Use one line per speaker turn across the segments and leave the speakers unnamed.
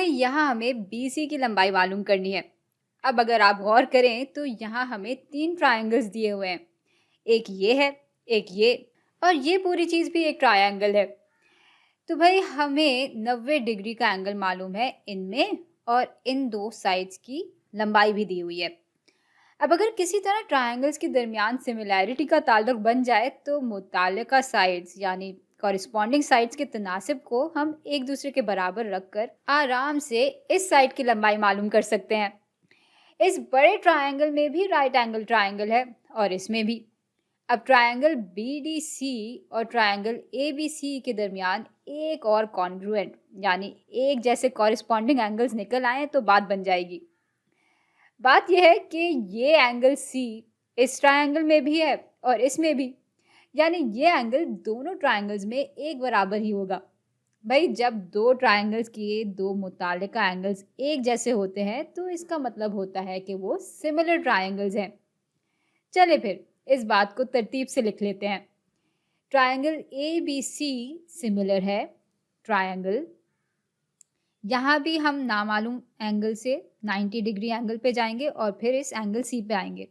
भाई यहाँ हमें BC की लंबाई मालूम करनी है। अब अगर आप गौर करें तो यहाँ हमें 3 ट्रायंगल्स दिए हुए हैं। एक ये है, एक ये और ये पूरी चीज़ भी एक ट्रायंगल है। तो भाई हमें 90 डिग्री का एंगल मालूम है इनमें, और इन दो साइड्स की लंबाई भी दी हुई है। अब अगर किसी तरह ट्रायंगल्स के दरमियान सिमिलैरिटी का ताल्लुक बन जाए तो मुताल्लिका साइड्स यानी कॉरिस्पॉन्डिंग साइड्स के तनासिब को हम एक दूसरे के बराबर रखकर आराम से इस साइड की लंबाई मालूम कर सकते हैं। इस बड़े ट्रायंगल में भी राइट एंगल ट्रायंगल है और इसमें भी। अब ट्रायंगल BDC और ट्रायंगल ABC के दरमियान एक और कॉन्ग्रुएंट यानी एक जैसे कॉरिस्पॉन्डिंग एंगल्स निकल आए तो बात बन जाएगी। बात यह है कि ये एंगल C इस ट्रायंगल में भी है और इसमें भी, यानी ये एंगल दोनों ट्रायंगल्स में एक बराबर ही होगा। भाई जब दो ट्रायंगल्स के दो मुताल्लिका एंगल्स एक जैसे होते हैं तो इसका मतलब होता है कि वो सिमिलर ट्रायंगल्स हैं। चले फिर इस बात को तरतीब से लिख लेते हैं। ट्रायंगल ABC सिमिलर है ट्रायंगल, यहाँ भी हम नामालूम एंगल से 90 डिग्री एंगल पे जाएंगे और फिर इस एंगल C पे आएंगे।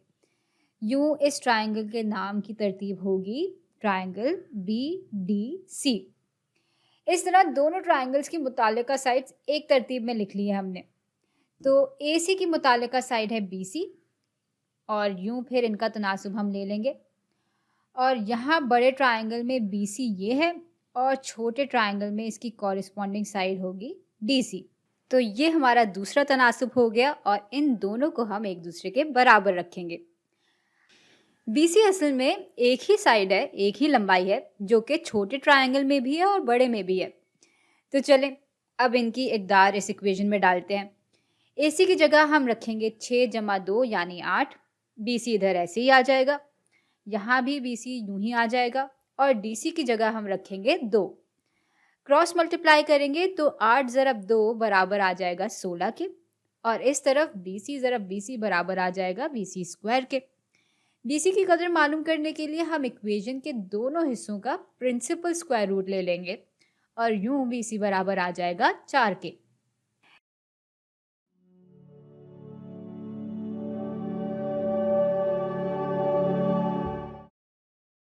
यूँ इस ट्रायंगल के नाम की तरतीब होगी ट्रायंगल BDC। इस तरह दोनों ट्रायंगल्स की मुताल्लिका साइड्स एक तरतीब में लिख ली है हमने। तो AC की मुताल्लिका साइड है BC और यूँ फिर इनका तनासुब हम ले लेंगे। और यहाँ बड़े ट्रायंगल में BC ये है और छोटे ट्रायंगल में इसकी कॉरिस्पॉन्डिंग साइड होगी DC। तो ये हमारा दूसरा तनासुब हो गया और इन दोनों को हम एक दूसरे के बराबर रखेंगे। BC असल में एक ही साइड है, एक ही लंबाई है, जो कि छोटे ट्रायंगल में भी है और बड़े में भी है। तो चलें अब इनकी इकदार इस इक्वेशन में डालते हैं। AC की जगह हम रखेंगे 6 जमा 2 यानी 8। BC इधर ऐसे ही आ जाएगा, यहाँ भी BC यूं ही आ जाएगा और DC की जगह हम रखेंगे 2। क्रॉस मल्टीप्लाई करेंगे तो 8 ज़रब 2 बराबर आ जाएगा 16 के, और इस तरफ BC ज़रब BC बराबर आ जाएगा BC स्क्वायर के। BC की कदर मालूम करने के लिए हम इक्वेशन के दोनों हिस्सों का प्रिंसिपल स्क्वायर रूट ले लेंगे और यूं BC बराबर आ जाएगा 4 के।